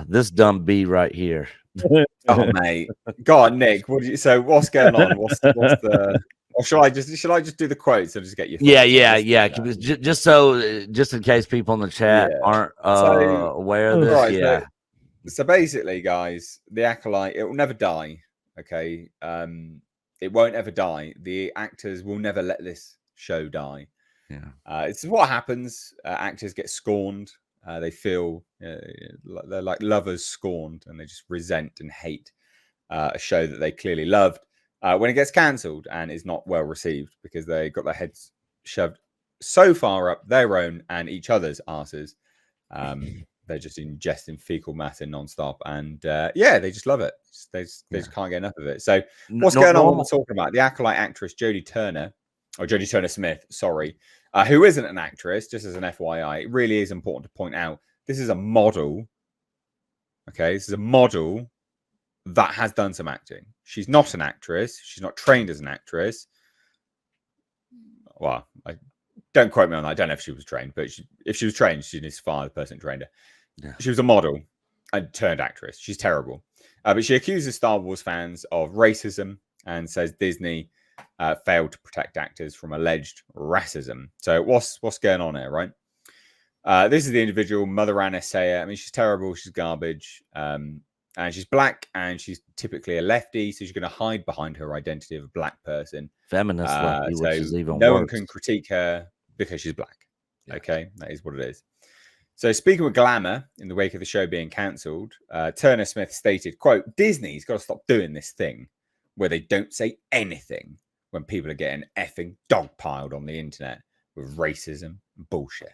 This dumb bee right here. Oh, mate. Go on, Nick. So what's going on? What's the? Or shall I just do the quotes and just get your thoughts? Yeah. Just in case people in the chat aren't So, aware of this. right. Yeah. So basically, guys, the Acolyte, it will never die. Okay. It won't ever die. The actors will never let this show die. Yeah. It's what happens. Actors get scorned. They feel they're like lovers scorned, and they just resent and hate a show that they clearly loved when it gets cancelled and is not well received because they got their heads shoved so far up their own and each other's asses. They're just ingesting fecal matter nonstop, and they just love it. They just can't get enough of it. So what's going on? What we're talking about? The Acolyte actress Jodie Turner Smith, sorry, who isn't an actress, just as an FYI. It really is important to point out this is a model. Okay, this is a model that has done some acting. She's not an actress. She's not trained as an actress. Well, don't quote me on that. I don't know if she was trained, but if she was trained, she needs to fire the person who trained her. Yeah. She was a model and turned actress. She's terrible. But she accuses Star Wars fans of racism and says Disney failed to protect actors from alleged racism. So what's going on here, right? This is the individual, Mother Anna Sayer. I mean, she's terrible. She's garbage. And she's black, and she's typically a lefty, so she's going to hide behind her identity of a black person. Feminist lefty, so which is even no worse. one can critique her because she's black. Yeah. Okay, that is what it is. So speaking with glamour in the wake of the show being cancelled, Turner Smith stated, quote, Disney's got to stop doing this thing where they don't say anything when people are getting effing dogpiled on the internet with racism and bullshit.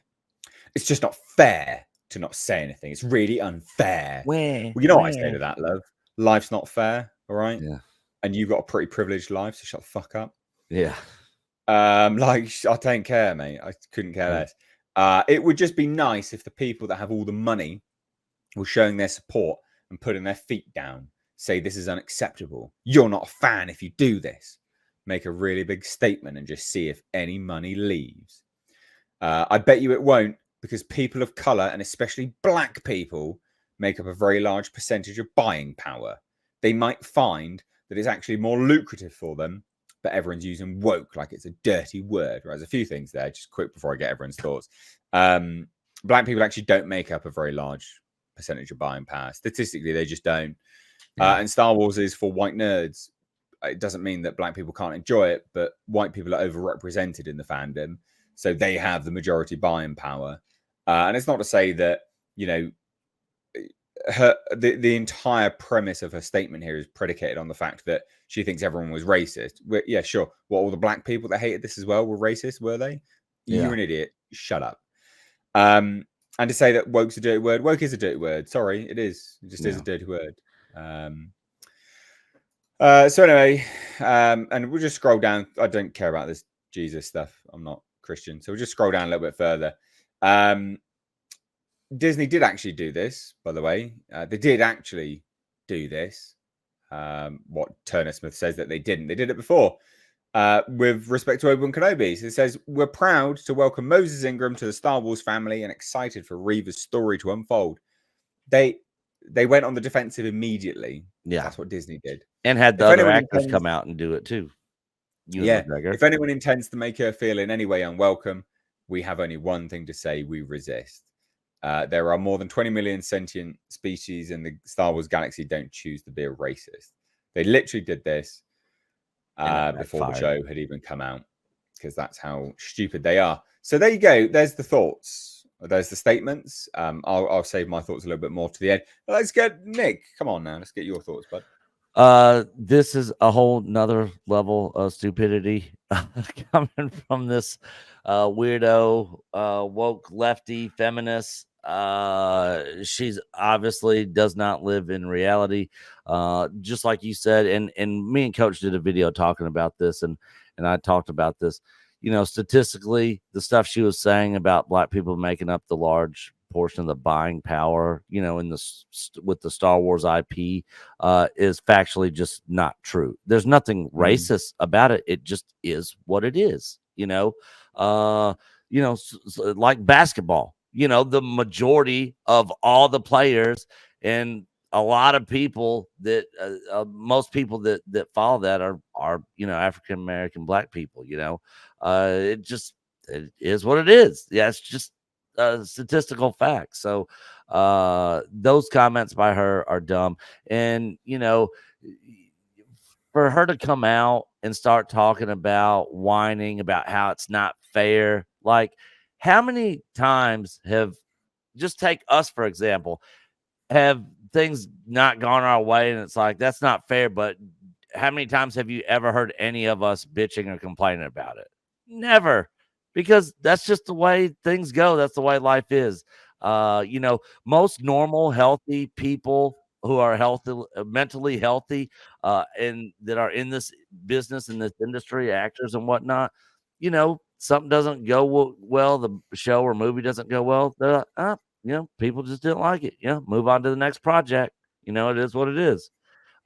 It's just not fair to not say anything. It's really unfair. Well, you know what I say to that, love? Life's not fair, all right? Yeah. And you've got a pretty privileged life, so shut the fuck up. Yeah. I don't care, mate. I couldn't care less. It would just be nice if the people that have all the money were showing their support and putting their feet down. Say this is unacceptable. You're not a fan if you do this. Make a really big statement and just see if any money leaves. I bet you it won't, because people of color, and especially black people, make up a very large percentage of buying power. They might find that it's actually more lucrative for them, but everyone's using woke like it's a dirty word. Right, there's a few things there, just quick before I get everyone's thoughts. Black people actually don't make up a very large percentage of buying power. Statistically, they just don't. Yeah. And Star Wars is for white nerds. It doesn't mean that black people can't enjoy it, but white people are overrepresented in the fandom, so they have the majority buying power. And it's not to say that, you know, the entire premise of her statement here is predicated on the fact that she thinks everyone was racist. Yeah, sure. What, all the black people that hated this as well were racist, were they? Yeah. You're an idiot. Shut up. And to say that woke's a dirty word, woke is a dirty word. Sorry, it is. It just is a dirty word. So anyway, and we'll just scroll down. I don't care about this Jesus stuff. I'm not Christian. So we'll just scroll down a little bit further. Disney did actually do this, by the way. They did actually do this. What Turner Smith says that they didn't. They did it before with respect to Obi-Wan Kenobi. So it says, we're proud to welcome Moses Ingram to the Star Wars family and excited for Reva's story to unfold. They went on the defensive immediately. Yeah. That's what Disney did. And had the other actors come out and do it too. If anyone intends to make her feel in any way unwelcome, we have only one thing to say: we resist. There are more than 20 million sentient species in the Star Wars galaxy. Don't choose to be a racist. They literally did this before the show had even come out, because that's how stupid they are. So there you go. There's the thoughts. There's the statements. I'll save my thoughts a little bit more to the end. Let's get Nick. Come on now. Let's get your thoughts, bud. This is a whole nother level of stupidity coming from this weirdo, woke lefty feminist. She's obviously does not live in reality. Just like you said, and me and Coach did a video talking about this, and I talked about this. You know, statistically, the stuff she was saying about black people making up the large portion of the buying power, you know, in the with the Star Wars IP, is factually just not true. There's nothing racist about it. It just is what it is. Like basketball. the majority of all the players, and a lot of people that most people that follow that are African American black people. It is what it is. Yeah, it's just a statistical fact. So those comments by her are dumb. And for her to come out and start talking about whining about how it's not fair, like, how many times have, just take us for example, have things not gone our way and it's like, that's not fair? But how many times have you ever heard any of us bitching or complaining about it? Never. Because that's just the way things go. That's the way life is. Most normal healthy people who are healthy, mentally healthy, and that are in this business, in this industry, actors and whatnot, something doesn't go well, the show or movie doesn't go well, they're like, people just didn't like it. Move on to the next project. It is what it is.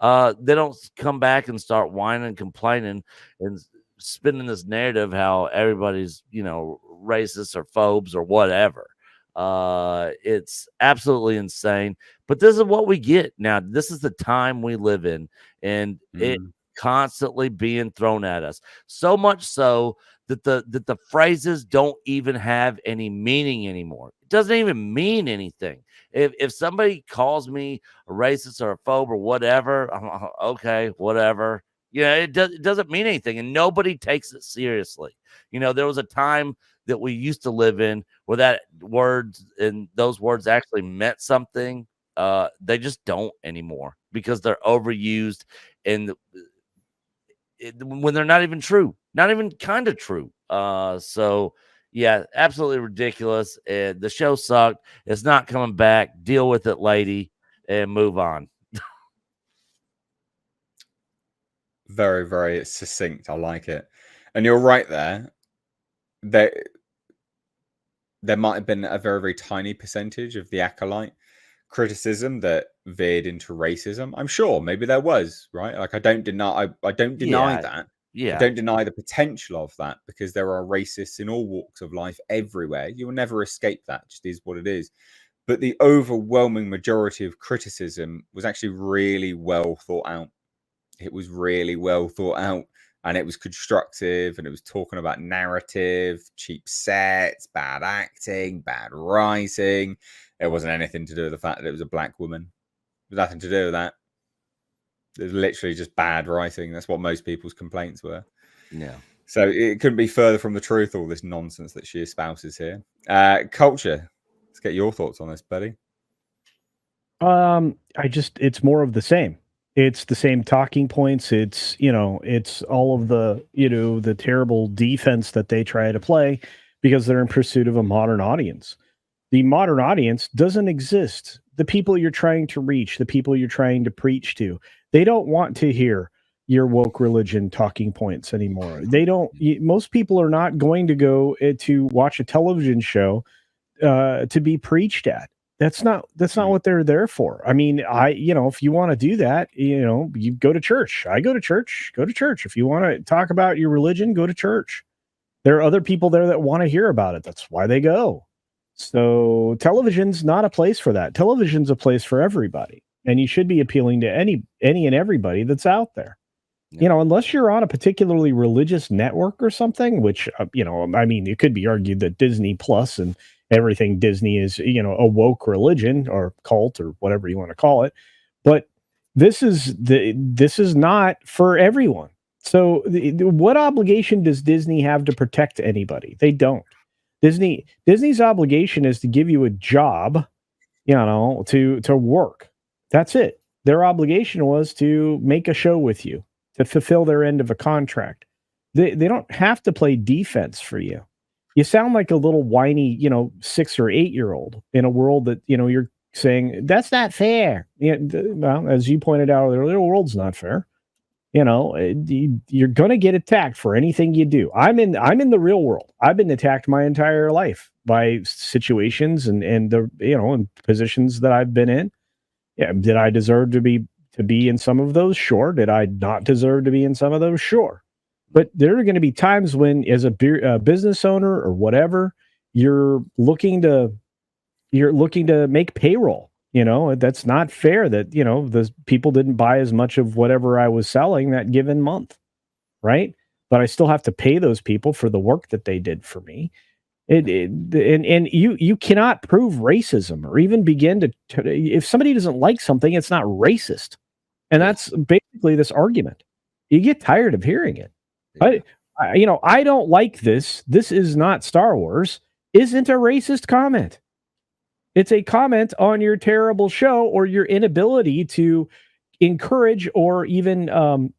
They don't come back and start whining and complaining and spinning this narrative how everybody's, racist or phobes or whatever. It's absolutely insane. But this is what we get now. This is the time we live in, and it constantly being thrown at us. So much so that the phrases don't even have any meaning anymore. It doesn't even mean anything. If somebody calls me a racist or a phobe or whatever, okay, whatever. It doesn't mean anything, and nobody takes it seriously. There was a time that we used to live in where that words and those words actually meant something. They just don't anymore because they're overused, and when they're not even true, not even kind of true. So yeah, absolutely ridiculous. And the show sucked. It's not coming back. Deal with it, lady, and move on. Very, very succinct. I like it. And you're right there. There might have been a very, very tiny percentage of the Acolyte criticism that veered into racism. I'm sure maybe there was, right? Like I don't deny Yeah, that. I yeah, don't deny the potential of that because there are racists in all walks of life everywhere. You will never escape that. It just is what it is. But the overwhelming majority of criticism was actually really well thought out. It was really well thought out and it was constructive and it was talking about narrative, cheap sets, bad acting, bad writing. It wasn't anything to do with the fact that it was a black woman. It was nothing to do with that. It was literally just bad writing. That's what most people's complaints were. yeah. So it couldn't be further from the truth, all this nonsense that she espouses here. Culture. Let's get your thoughts on this, buddy. It's more of the same. It's the same talking points. It's all of the terrible defense that they try to play because they're in pursuit of a modern audience. The modern audience doesn't exist. The people you're trying to reach, the people you're trying to preach to, they don't want to hear your woke religion talking points anymore. Most people are not going to go to watch a television show to be preached at. That's not what they're there for. I mean, if you want to do that, you go to church. I go to church. Go to church. If you want to talk about your religion, go to church. There are other people there that want to hear about it. That's why they go. So television's not a place for that. Television's a place for everybody, and you should be appealing to any and everybody that's out there. Unless you're on a particularly religious network or something, which, I mean, it could be argued that Disney Plus and everything Disney is, a woke religion or cult or whatever you want to call it. But this is not for everyone. So what obligation does Disney have to protect anybody? They don't. Disney's obligation is to give you a job, to work. That's it. Their obligation was to make a show with you, to fulfill their end of a contract. They don't have to play defense for you. You sound like a little whiny, 6 or 8-year-old in a world that, you're saying that's not fair. Well, as you pointed out earlier, the world's not fair. You're going to get attacked for anything you do. I'm in the real world. I've been attacked my entire life by situations and the, in positions that I've been in. Yeah. Did I deserve to be in some of those? Sure. Did I not deserve to be in some of those? Sure. But there are going to be times when, as a business owner or whatever, you're looking to you're looking to make payroll. That's not fair that, the people didn't buy as much of whatever I was selling that given month, right? But I still have to pay those people for the work that they did for me. And you cannot prove racism or even begin to if somebody doesn't like something, it's not racist. And that's basically this argument. You get tired of hearing it. Yeah. I don't like this. This is not Star Wars. Isn't a racist comment. It's a comment on your terrible show or your inability to encourage or even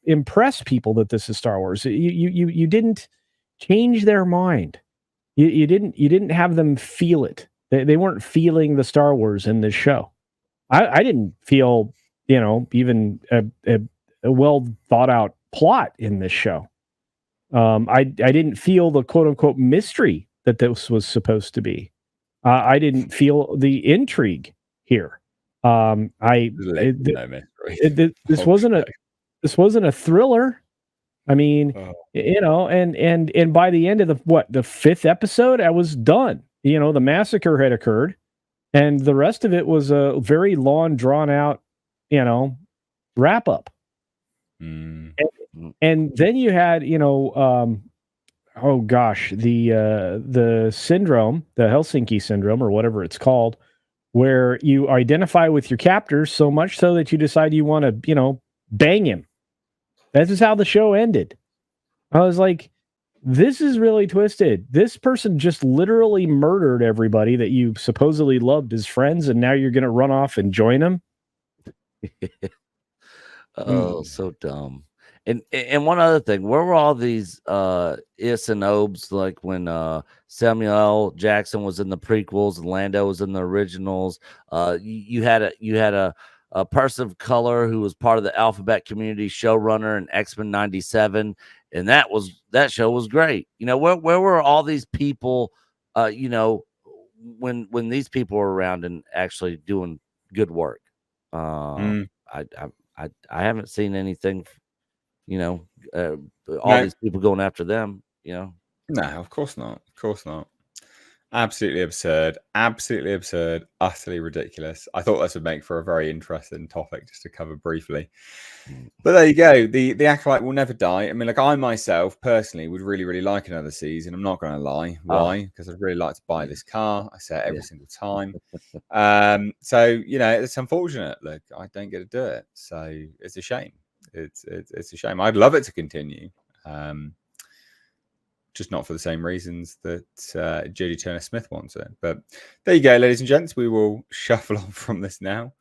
impress people that this is Star Wars. You didn't change their mind. You didn't have them feel it. They weren't feeling the Star Wars in this show. I didn't feel, even a well thought out plot in this show. I didn't feel the quote unquote mystery that this was supposed to be. I didn't feel the intrigue here. This wasn't a thriller. I mean, and by the end of the fifth episode, I was done. The massacre had occurred, and the rest of it was a very long, drawn out, wrap up. And then you had, oh gosh, the syndrome, the Helsinki syndrome, or whatever it's called, where you identify with your captor so much so that you decide you want to, bang him. This is how the show ended. I was like, this is really twisted. This person just literally murdered everybody that you supposedly loved as friends, and now you're going to run off and join them. Oh, so dumb. And one other thing, where were all these is and obes, like when Samuel L. Jackson was in the prequels and Lando was in the originals? You had a person of color who was part of the Alphabet Community showrunner in X-Men 97, and that show was great. Where were all these people? When these people were around and actually doing good work. I haven't seen anything. All these people going after them. No, of course not. Of course not. Absolutely absurd. Absolutely absurd. Utterly ridiculous. I thought this would make for a very interesting topic just to cover briefly. But there you go. The Acolyte will never die. I mean, like, I myself personally would really, really like another season. I'm not going to lie. Why? Because I'd really like to buy this car. I say it every single time. So, it's unfortunate. Look, I don't get to do it. So it's a shame. It's a shame. I'd love it to continue. Just not for the same reasons that Jodie Turner-Smith wants it. But there you go, ladies and gents. We will shuffle on from this now.